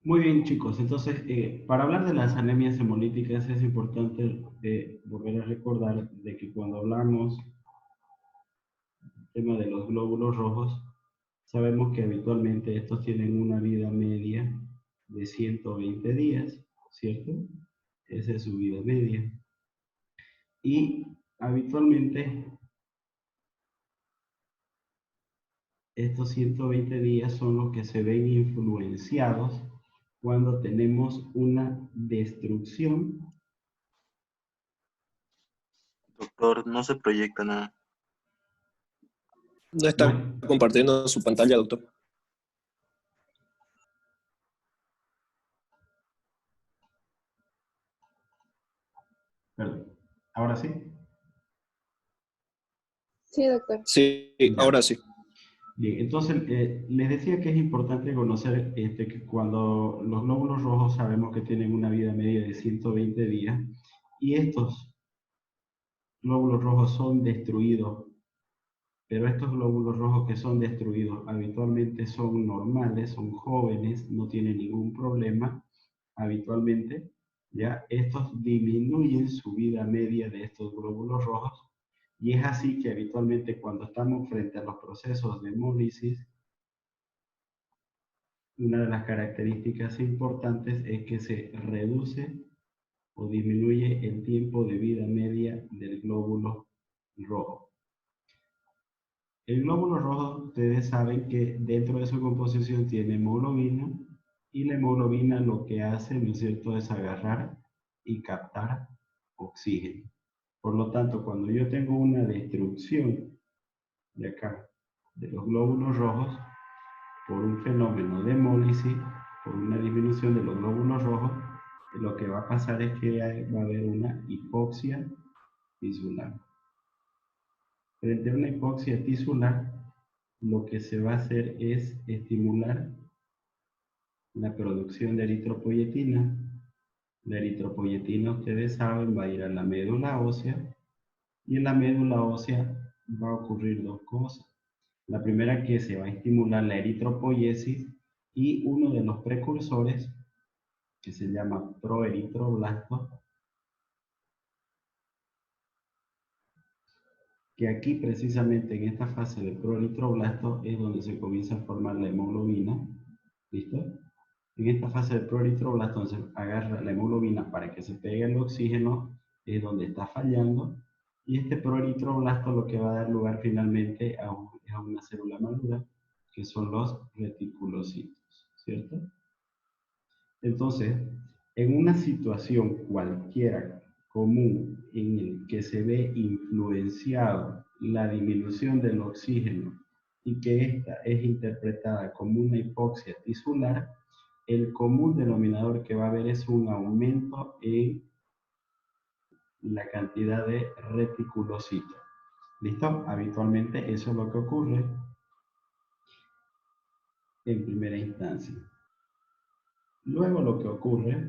Muy bien, chicos. Entonces, para hablar de las anemias hemolíticas es importante volver a recordar de que cuando hablamos del tema de los glóbulos rojos, sabemos que habitualmente estos tienen una vida media de 120 días, ¿cierto? Esa es su vida media. Y habitualmente estos 120 días son los que se ven influenciados cuando tenemos una destrucción. Doctor, no se proyecta nada. No está compartiendo su pantalla, doctor. Perdón. ¿Ahora sí? Sí, doctor. Sí, ahora sí. Bien, entonces les decía que es importante conocer que cuando los glóbulos rojos sabemos que tienen una vida media de 120 días y estos glóbulos rojos son destruidos, pero estos glóbulos rojos que son destruidos habitualmente son normales, son jóvenes, no tienen ningún problema, habitualmente, ya estos disminuyen su vida media de estos glóbulos rojos y es así que habitualmente cuando estamos frente a los procesos de hemólisis, una de las características importantes es que se reduce o disminuye el tiempo de vida media del glóbulo rojo. El glóbulo rojo, ustedes saben que dentro de su composición tiene hemoglobina y la hemoglobina lo que hace, ¿no es cierto?, es agarrar y captar oxígeno. Por lo tanto, cuando yo tengo una destrucción de acá, de los glóbulos rojos, por un fenómeno de hemólisis, por una disminución de los glóbulos rojos, lo que va a pasar es que va a haber una hipoxia tisular. Frente a una hipoxia tisular, lo que se va a hacer es estimular la producción de eritropoyetina. La eritropoyetina, ustedes saben, va a ir a la médula ósea y en la médula ósea va a ocurrir dos cosas. La primera, que se va a estimular la eritropoyesis y uno de los precursores, que se llama proeritroblasto, que aquí precisamente en esta fase de proeritroblasto es donde se comienza a formar la hemoglobina, ¿listo? En esta fase de proeritroblasto, entonces agarra la hemoglobina para que se pegue el oxígeno, es donde está fallando, y este proeritroblasto lo que va a dar lugar finalmente a una célula madura, que son los reticulocitos, ¿cierto? Entonces, en una situación cualquiera común en el que se ve influenciado la disminución del oxígeno y que esta es interpretada como una hipoxia tisular, el común denominador que va a haber es un aumento en la cantidad de reticulocitos. ¿Listo? Habitualmente eso es lo que ocurre en primera instancia. Luego lo que ocurre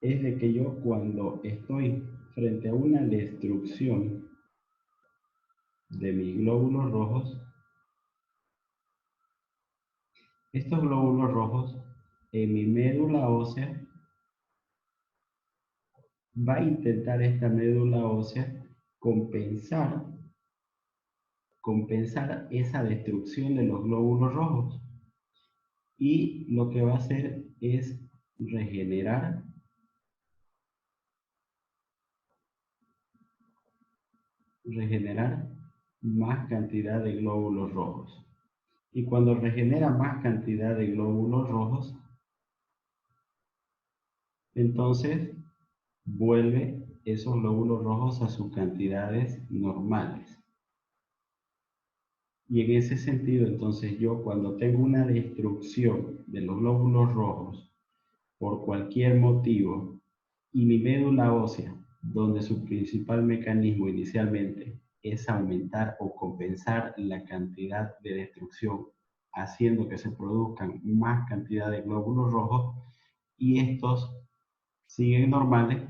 es de que yo cuando estoy frente a una destrucción de mis glóbulos rojos, estos glóbulos rojos en mi médula ósea va a intentar esta médula ósea compensar esa destrucción de los glóbulos rojos y lo que va a hacer es regenerar regenerar más cantidad de glóbulos rojos. Y cuando regenera más cantidad de glóbulos rojos, entonces vuelve esos glóbulos rojos a sus cantidades normales. Y en ese sentido, entonces yo cuando tengo una destrucción de los glóbulos rojos por cualquier motivo y mi médula ósea, donde su principal mecanismo inicialmente es aumentar o compensar la cantidad de destrucción, haciendo que se produzcan más cantidad de glóbulos rojos, y estos siguen normales.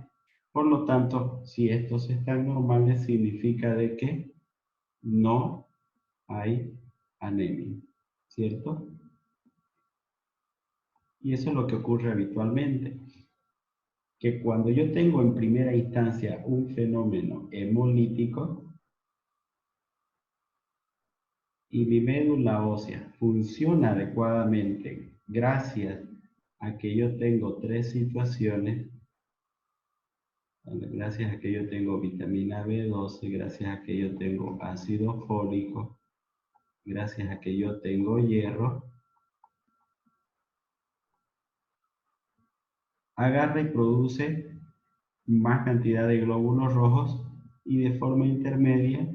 Por lo tanto, si estos están normales, significa de que no hay anemia, ¿cierto? Y eso es lo que ocurre habitualmente, que cuando yo tengo en primera instancia un fenómeno hemolítico y mi médula ósea funciona adecuadamente gracias a que yo tengo tres situaciones, gracias a que yo tengo vitamina B12, gracias a que yo tengo ácido fólico, gracias a que yo tengo hierro, agarra y produce más cantidad de glóbulos rojos y de forma intermedia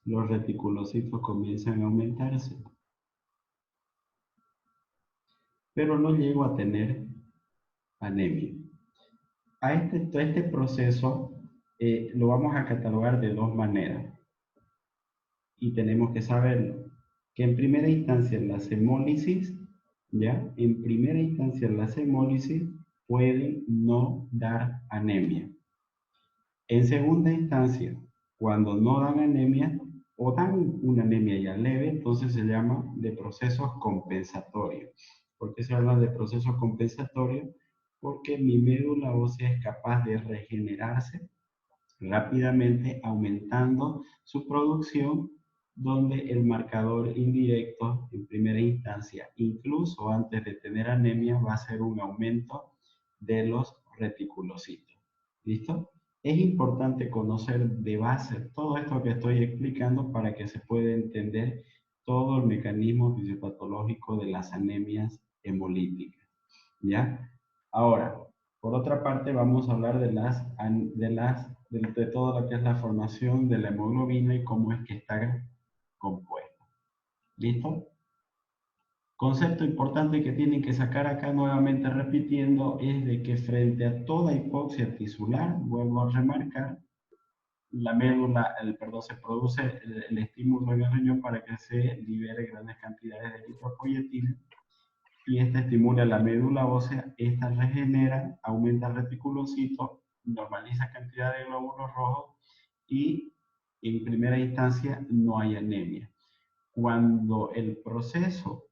los reticulocitos comienzan a aumentarse. Pero no llego a tener anemia. Este proceso lo vamos a catalogar de dos maneras y tenemos que saberlo. Que en primera instancia las hemólisis, ¿ya? En primera instancia las hemólisis pueden no dar anemia. En segunda instancia, cuando no dan anemia o dan una anemia ya leve, entonces se llama de procesos compensatorios. ¿Por qué se habla de procesos compensatorios? Porque mi médula ósea es capaz de regenerarse rápidamente, aumentando su producción, donde el marcador indirecto en primera instancia, incluso antes de tener anemia, va a ser un aumento de los reticulocitos. ¿Listo? Es importante conocer de base todo esto que estoy explicando para que se pueda entender todo el mecanismo fisiopatológico de las anemias hemolíticas. ¿Ya? Ahora, por otra parte, vamos a hablar de todo lo que es la formación de la hemoglobina y cómo es que está compuesta. ¿Listo? Concepto importante que tienen que sacar acá nuevamente repitiendo es de que frente a toda hipoxia tisular, vuelvo a remarcar, la médula, se produce el estímulo en el riñón para que se libere grandes cantidades de eritropoyetina y esta estimula la médula ósea, esta regenera, aumenta el reticulocito, normaliza cantidad de glóbulos rojos y en primera instancia no hay anemia. Cuando el proceso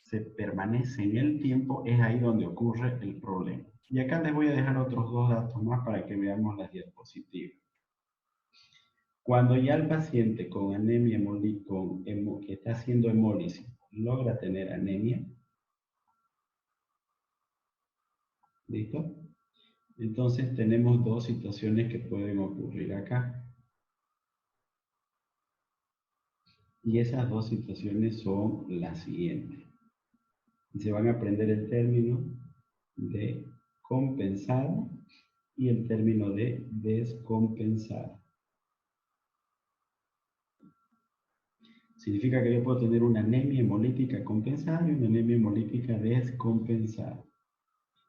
se permanece en el tiempo, es ahí donde ocurre el problema. Y acá les voy a dejar otros dos datos más para que veamos las diapositivas. Cuando ya el paciente con anemia que está haciendo hemólisis logra tener anemia, ¿listo? Entonces tenemos dos situaciones que pueden ocurrir acá. Y esas dos situaciones son las siguientes. Se van a aprender el término de compensada y el término de descompensada. Significa que yo puedo tener una anemia hemolítica compensada y una anemia hemolítica descompensada.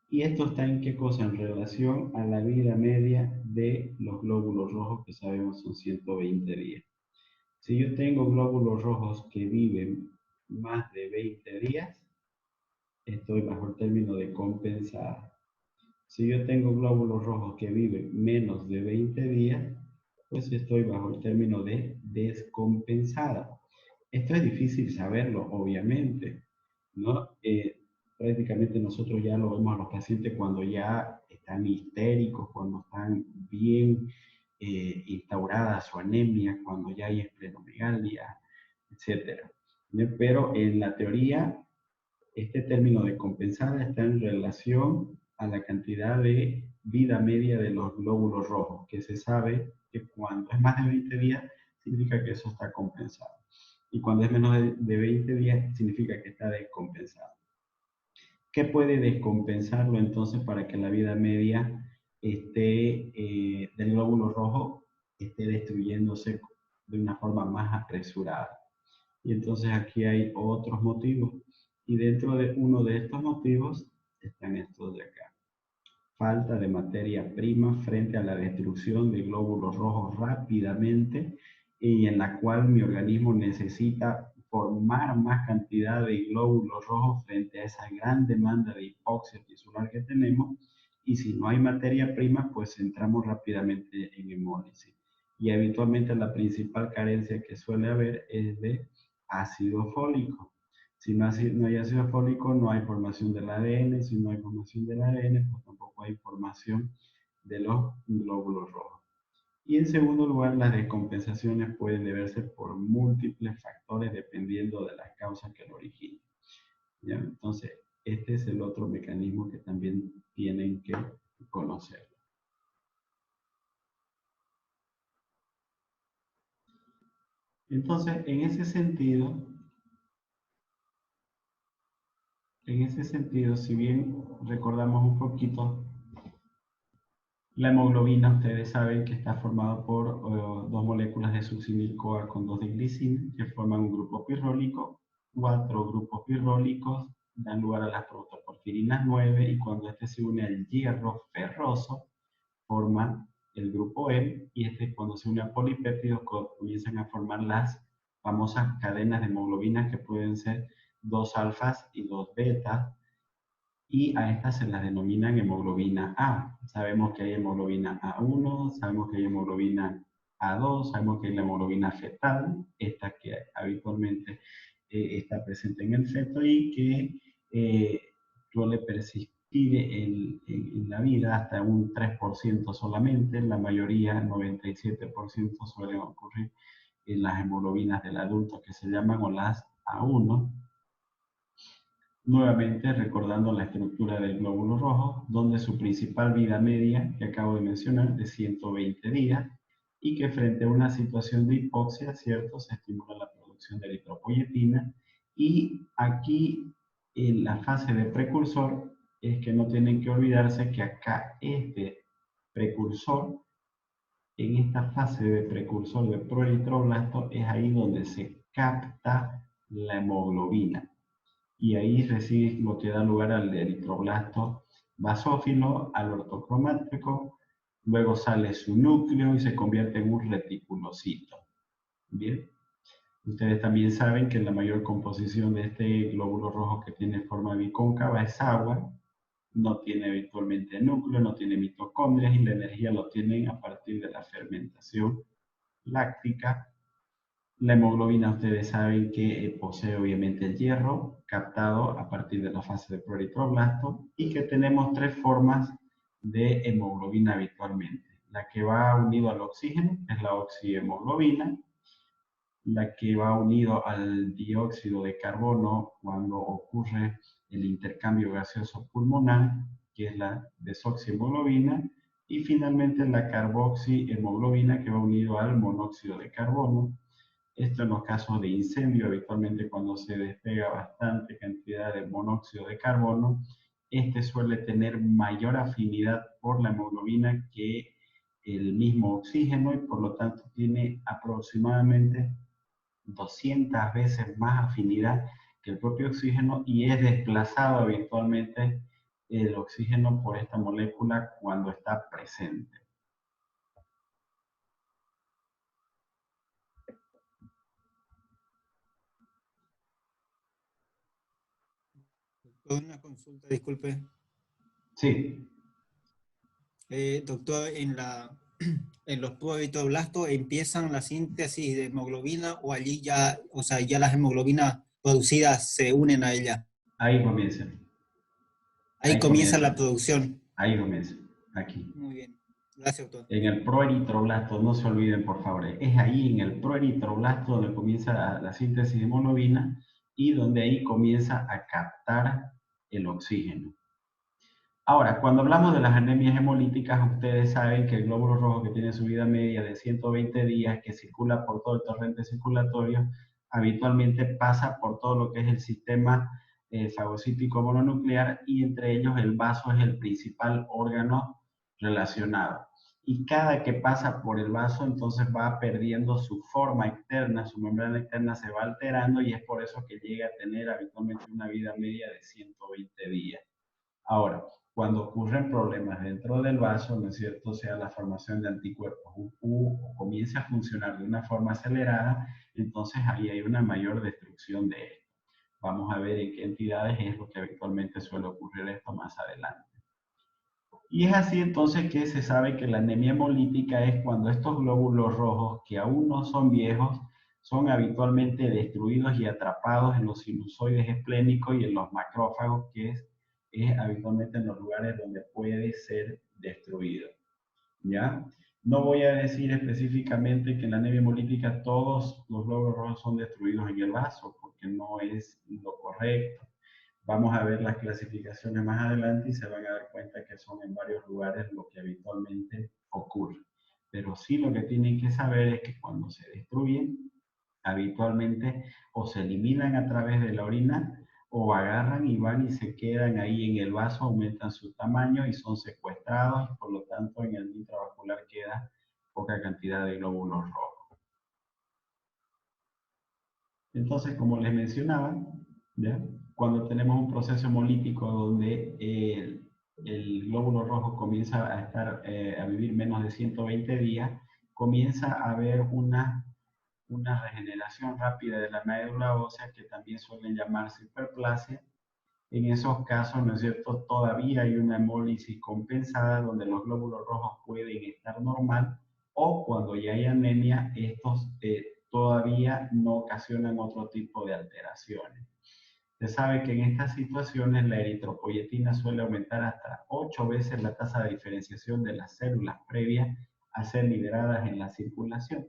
¿Y esto está en qué cosa? En relación a la vida media de los glóbulos rojos, que sabemos son 120 días. Si yo tengo glóbulos rojos que viven más de 20 días, estoy bajo el término de compensada. Si yo tengo glóbulos rojos que viven menos de 20 días, pues estoy bajo el término de descompensada. Esto es difícil saberlo, obviamente, ¿no? Prácticamente nosotros ya lo vemos a los pacientes cuando ya están histéricos, cuando están bien instaurada su anemia, cuando ya hay esplenomegalia, etc. Pero en la teoría, este término de compensada está en relación a la cantidad de vida media de los glóbulos rojos, que se sabe que cuando es más de 20 días, significa que eso está compensado. Y cuando es menos de 20 días, significa que está descompensado. ¿Qué puede descompensarlo entonces para que la vida media del glóbulo rojo esté destruyéndose de una forma más apresurada? Y entonces aquí hay otros motivos. Y dentro de uno de estos motivos están estos de acá. Falta de materia prima frente a la destrucción de glóbulos rojos rápidamente, y en la cual mi organismo necesita formar más cantidad de glóbulos rojos frente a esa gran demanda de hipoxia tisular que tenemos. Y si no hay materia prima, pues entramos rápidamente en hemólisis. Y habitualmente la principal carencia que suele haber es de ácido fólico. Si no hay ácido fólico, no hay formación del ADN. Si no hay formación del ADN, pues tampoco hay formación de los glóbulos rojos. Y en segundo lugar, las descompensaciones pueden deberse por múltiples factores dependiendo de las causas que lo originen. ¿Ya? Entonces, este es el otro mecanismo que también tienen que conocer. Entonces, en ese sentido, si bien recordamos un poquito, la hemoglobina, ustedes saben que está formada por dos moléculas de succinil-CoA con 2 de glicina, que forman un grupo pirrólico. 4 grupos pirrólicos dan lugar a las protoporfirinas 9, y cuando este se une al hierro ferroso, forma el grupo M, y cuando se une a polipéptidos comienzan a formar las famosas cadenas de hemoglobinas, que pueden ser 2 alfas y 2 betas, y a estas se las denominan hemoglobina A. Sabemos que hay hemoglobina A1, sabemos que hay hemoglobina A2, sabemos que hay la hemoglobina fetal, esta que habitualmente está presente en el feto y que suele persistir en la vida hasta un 3% solamente. La mayoría, el 97%, suelen ocurrir en las hemoglobinas del adulto, que se llaman o las A1. Nuevamente recordando la estructura del glóbulo rojo, donde su principal vida media, que acabo de mencionar, de 120 días, y que frente a una situación de hipoxia, ¿cierto?, se estimula la producción de eritropoyetina. Y aquí, en la fase de precursor, es que no tienen que olvidarse que acá este precursor, en esta fase de precursor de proeritroblasto, es ahí donde se capta la hemoglobina. Y ahí recibe lo que da lugar al eritroblasto basófilo, al ortocromático, luego sale su núcleo y se convierte en un reticulocito. Bien, ustedes también saben que la mayor composición de este glóbulo rojo, que tiene forma bicóncava, es agua, no tiene habitualmente núcleo, no tiene mitocondrias, y la energía lo tienen a partir de la fermentación láctica. La hemoglobina, ustedes saben que posee obviamente el hierro, captado a partir de la fase de proeritroblasto, y que tenemos 3 formas de hemoglobina habitualmente. La que va unido al oxígeno es la oxihemoglobina, la que va unido al dióxido de carbono cuando ocurre el intercambio gaseoso pulmonar, que es la desoxihemoglobina, y finalmente la carboxihemoglobina, que va unido al monóxido de carbono. Esto en los casos de incendio, habitualmente cuando se despega bastante cantidad de monóxido de carbono, este suele tener mayor afinidad por la hemoglobina que el mismo oxígeno, y por lo tanto tiene aproximadamente 200 veces más afinidad que el propio oxígeno, y es desplazado habitualmente el oxígeno por esta molécula cuando está presente. Una consulta, disculpe. Sí. Doctor, en los proeritroblastos empiezan la síntesis de hemoglobina, o allí ya, o sea, ya las hemoglobinas producidas se unen a ella. Ahí comienza. Ahí comienza la producción. Ahí comienza, aquí. Muy bien. Gracias, doctor. En el proeritroblasto, no se olviden por favor, es ahí en el proeritroblasto donde comienza la síntesis de hemoglobina y donde ahí comienza a captar el oxígeno. Ahora, cuando hablamos de las anemias hemolíticas, ustedes saben que el glóbulo rojo, que tiene su vida media de 120 días, que circula por todo el torrente circulatorio, habitualmente pasa por todo lo que es el sistema fagocítico mononuclear, y entre ellos el vaso es el principal órgano relacionado. Y cada que pasa por el vaso, entonces va perdiendo su forma externa, su membrana externa se va alterando, y es por eso que llega a tener habitualmente una vida media de 120 días. Ahora, cuando ocurren problemas dentro del vaso, ¿no es cierto?, sea la formación de anticuerpos o comienza a funcionar de una forma acelerada, entonces ahí hay una mayor destrucción de esto. Vamos a ver en qué entidades es lo que habitualmente suele ocurrir esto más adelante. Y es así entonces que se sabe que la anemia hemolítica es cuando estos glóbulos rojos, que aún no son viejos, son habitualmente destruidos y atrapados en los sinusoides esplénicos y en los macrófagos, que es habitualmente en los lugares donde puede ser destruido. ¿Ya? No voy a decir específicamente que en la anemia hemolítica todos los glóbulos rojos son destruidos en el vaso, porque no es lo correcto. Vamos a ver las clasificaciones más adelante y se van a dar cuenta que son en varios lugares lo que habitualmente ocurre. Pero sí, lo que tienen que saber es que cuando se destruyen, habitualmente o se eliminan a través de la orina, o agarran y van y se quedan ahí en el vaso, aumentan su tamaño y son secuestrados, y por lo tanto en el intravascular queda poca cantidad de glóbulos rojos. Entonces, como les mencionaba, ¿ya?, cuando tenemos un proceso hemolítico donde el glóbulo rojo comienza a vivir menos de 120 días, comienza a haber una regeneración rápida de la médula ósea, que también suelen llamarse hiperplasia. En esos casos, ¿no es cierto?, todavía hay una hemólisis compensada donde los glóbulos rojos pueden estar normal, o cuando ya hay anemia, estos todavía no ocasionan otro tipo de alteraciones. Se sabe que en estas situaciones la eritropoyetina suele aumentar hasta 8 veces la tasa de diferenciación de las células previas a ser liberadas en la circulación,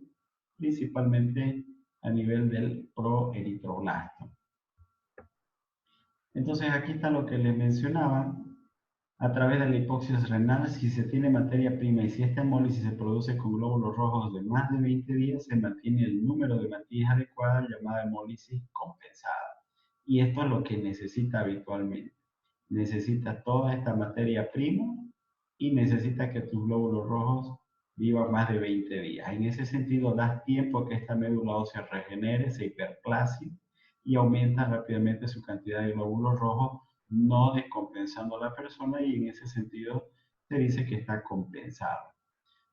principalmente a nivel del proeritroblasto. Entonces aquí está lo que les mencionaba. A través de la hipoxia renal, si se tiene materia prima y si esta hemólisis se produce con glóbulos rojos de más de 20 días, se mantiene el número de mantillas adecuadas, llamada hemólisis compensada. Y esto es lo que necesita habitualmente. Necesita toda esta materia prima y necesita que tus glóbulos rojos vivan más de 20 días. En ese sentido, das tiempo a que esta médula ósea regenere, se hiperplasie y aumenta rápidamente su cantidad de glóbulos rojos, no descompensando a la persona, y en ese sentido se dice que está compensado.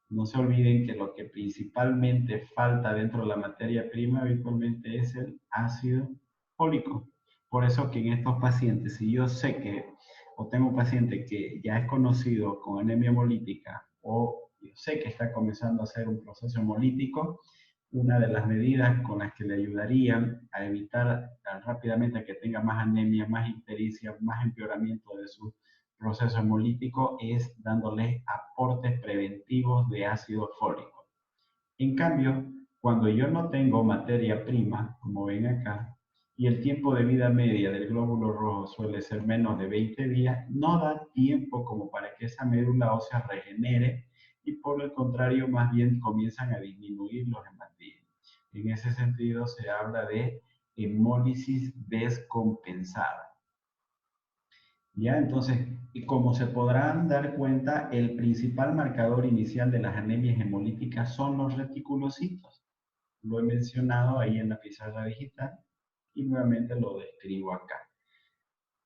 No se olviden que lo que principalmente falta dentro de la materia prima habitualmente es el ácido fólico. Por eso que en estos pacientes, si yo sé que, o tengo un paciente que ya es conocido con anemia hemolítica, o yo sé que está comenzando a hacer un proceso hemolítico, una de las medidas con las que le ayudarían a evitar rápidamente que tenga más anemia, más ictericia, más empeoramiento de su proceso hemolítico, es dándoles aportes preventivos de ácido fólico. En cambio, cuando yo no tengo materia prima, como ven acá, y el tiempo de vida media del glóbulo rojo suele ser menos de 20 días, no da tiempo como para que esa médula ósea regenere, y por el contrario, más bien comienzan a disminuir los hematíes. En ese sentido, se habla de hemólisis descompensada. ¿Ya? Entonces, como se podrán dar cuenta, el principal marcador inicial de las anemias hemolíticas son los reticulocitos. Lo he mencionado ahí en la pizarra digital y nuevamente lo describo acá.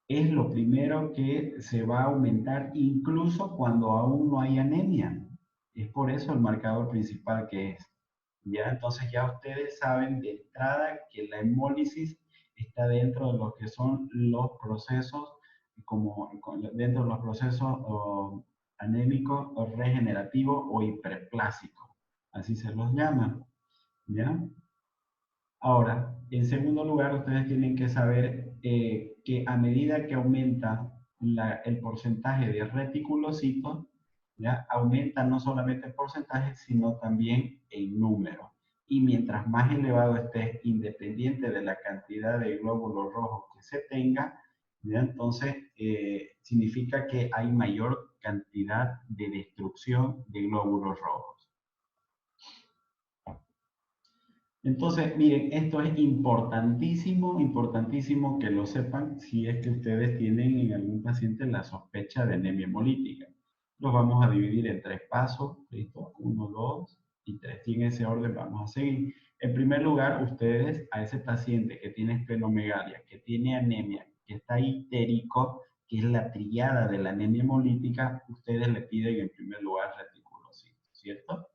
Es lo primero que se va a aumentar incluso cuando aún no hay anemia. Es por eso el marcador principal que es. ¿Ya? Entonces ya ustedes saben de entrada que la hemólisis está dentro de lo que son los procesos, dentro de los procesos anémicos o regenerativos o hiperplásicos. Así se los llama. ¿Ya? Ahora, en segundo lugar, ustedes tienen que saber que a medida que aumenta el porcentaje de reticulocitos, ¿ya?, aumenta no solamente el porcentaje, sino también el número. Y mientras más elevado esté, independiente de la cantidad de glóbulos rojos que se tenga, ¿Ya? Entonces, significa que hay mayor cantidad de destrucción de glóbulos rojos. Entonces, miren, esto es importantísimo, importantísimo que lo sepan si es que ustedes tienen en algún paciente la sospecha de anemia hemolítica. Los vamos a dividir en 3 pasos, ¿listo? 1, 2 y 3. Y en ese orden vamos a seguir. En primer lugar, ustedes a ese paciente que tiene esplenomegalia, que tiene anemia, que está ictérico, que es la triada de la anemia hemolítica, ustedes le piden en primer lugar reticulocitos, ¿cierto?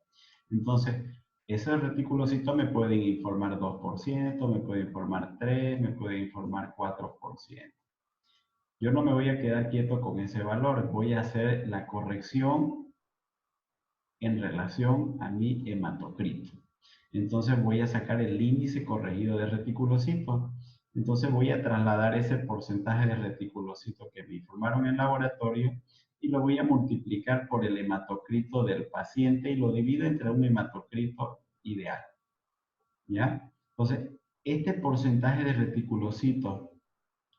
Entonces, ese reticulocito me pueden informar 2%, me puede informar 3%, me puede informar 4%. Yo no me voy a quedar quieto con ese valor, voy a hacer la corrección en relación a mi hematocrito. Entonces voy a sacar el índice corregido de reticulocito. Entonces voy a trasladar ese porcentaje de reticulocito que me informaron en laboratorio y lo voy a multiplicar por el hematocrito del paciente y lo divido entre un hematocrito ideal. ¿Ya? Entonces, este porcentaje de reticulocitos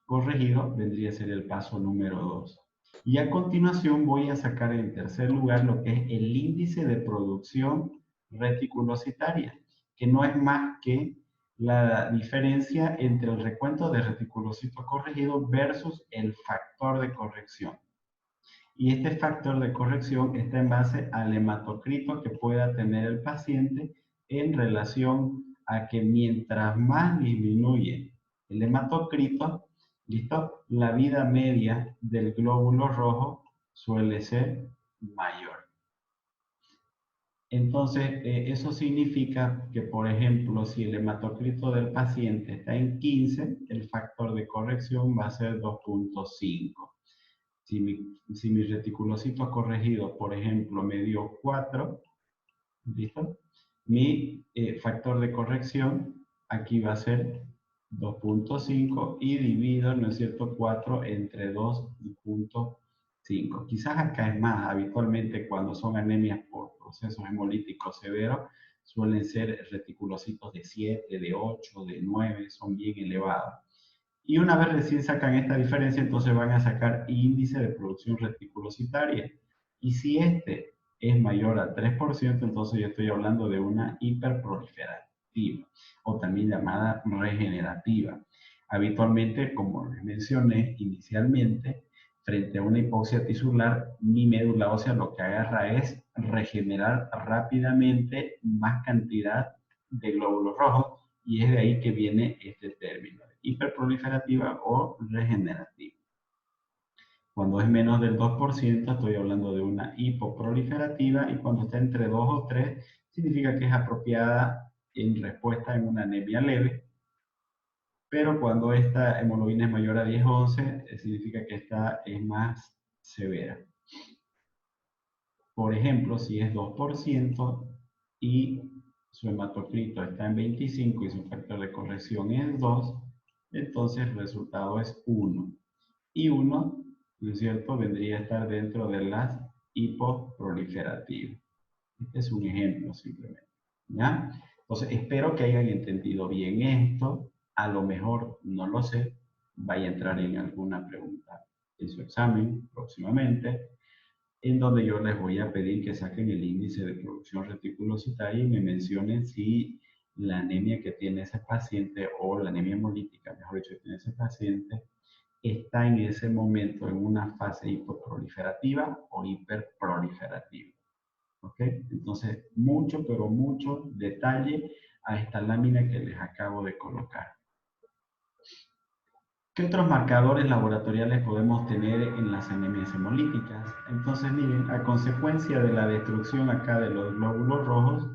corregido vendría a ser el paso número 2. Y a continuación voy a sacar en tercer lugar lo que es el índice de producción reticulocitaria, que no es más que la diferencia entre el recuento de reticulocitos corregidos versus el factor de corrección. Y este factor de corrección está en base al hematocrito que pueda tener el paciente en relación a que mientras más disminuye el hematocrito, ¿listo? La vida media del glóbulo rojo suele ser mayor. Entonces, eso significa que, por ejemplo, si el hematocrito del paciente está en 15, el factor de corrección va a ser 2.5. Si mi reticulocito corregido, por ejemplo, me dio 4, ¿listo? Mi factor de corrección aquí va a ser 2.5 y divido, ¿no es cierto?, 4 entre 2.5. Quizás acá es más, habitualmente cuando son anemias por procesos hemolíticos severos, suelen ser reticulocitos de 7, de 8, de 9, son bien elevados. Y una vez recién sacan esta diferencia, entonces van a sacar índice de producción reticulocitaria. Y si este es mayor al 3%, entonces yo estoy hablando de una hiperproliferativa, o también llamada regenerativa. Habitualmente, como les mencioné inicialmente, frente a una hipoxia tisular, mi médula ósea lo que agarra es regenerar rápidamente más cantidad de glóbulos rojos, y es de ahí que viene este término, hiperproliferativa o regenerativa. Cuando es menos del 2%, estoy hablando de una hipoproliferativa, y cuando está entre 2 o 3, significa que es apropiada en respuesta en una anemia leve, pero cuando esta hemoglobina es mayor a 10 o 11, significa que esta es más severa. Por ejemplo, si es 2% y su hematocrito está en 25 y su factor de corrección es 2, entonces el resultado es 1. Y 1, ¿no es cierto?, vendría a estar dentro de las hipoproliferativas. Este es un ejemplo simplemente, ¿ya? Entonces, espero que hayan entendido bien esto. A lo mejor, no lo sé, vaya a entrar en alguna pregunta en su examen próximamente, en donde yo les voy a pedir que saquen el índice de producción reticulocitaria y me mencionen si la anemia que tiene ese paciente, o la anemia hemolítica, mejor dicho, que tiene ese paciente, está en ese momento en una fase hipoproliferativa o hiperproliferativa. ¿Ok? Entonces, mucho, pero mucho detalle a esta lámina que les acabo de colocar. ¿Qué otros marcadores laboratoriales podemos tener en las anemias hemolíticas? Entonces, miren, a consecuencia de la destrucción acá de los glóbulos rojos,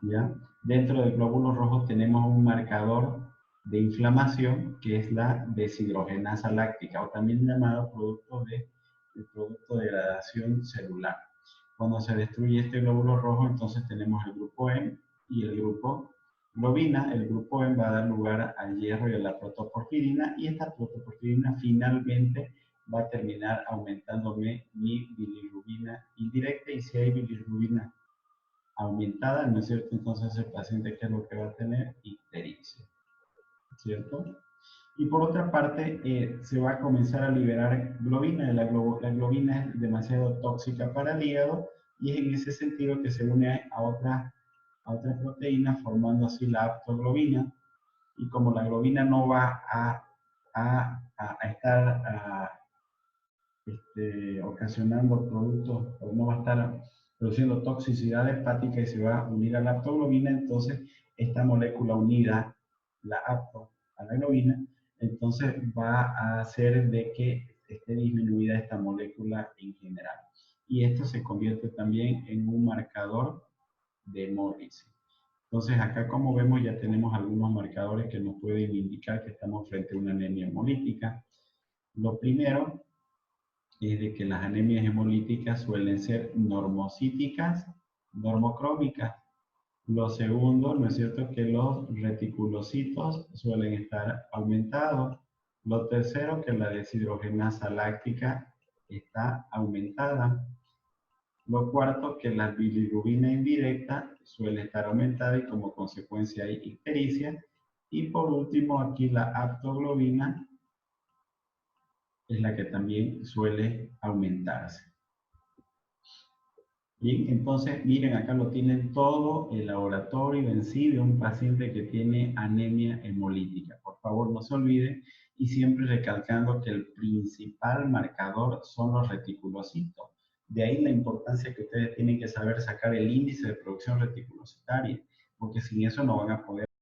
¿ya? Dentro del glóbulo rojo tenemos un marcador de inflamación que es la deshidrogenasa láctica, o también llamado producto de degradación celular. Cuando se destruye este glóbulo rojo, entonces tenemos el grupo M y el grupo globina. El grupo M va a dar lugar al hierro y a la protoporfirina, y esta protoporfirina finalmente va a terminar aumentándome mi bilirrubina indirecta, y si hay bilirrubina aumentada, ¿no es cierto?, entonces el paciente, ¿qué es lo que va a tener? Ictericia, ¿cierto? Y por otra parte, se va a comenzar a liberar globina. La globina es demasiado tóxica para el hígado y es en ese sentido que se une a otra proteína formando así la aptoglobina. Y como la globina no va a estar ocasionando productos, o no va a estar produciendo toxicidad hepática y se va a unir a la aptoglobina, entonces esta molécula unida, la apto a la globina, entonces va a hacer de que esté disminuida esta molécula en general. Y esto se convierte también en un marcador de Morrissey. Entonces acá, como vemos, ya tenemos algunos marcadores que nos pueden indicar que estamos frente a una anemia hemolítica. Lo primero es de que las anemias hemolíticas suelen ser normocíticas, normocrómicas. Lo segundo, ¿no es cierto?, que los reticulocitos suelen estar aumentados. Lo tercero, que la deshidrogenasa láctica está aumentada. Lo cuarto, que la bilirrubina indirecta suele estar aumentada y como consecuencia hay ictericia. Y por último, aquí la aptoglobina es la que también suele aumentarse. Bien, entonces miren, acá lo tienen todo el laboratorio en sí de un paciente que tiene anemia hemolítica. Por favor, no se olviden y siempre recalcando que el principal marcador son los reticulocitos. De ahí la importancia que ustedes tienen que saber sacar el índice de producción reticulocitaria, porque sin eso no van a poder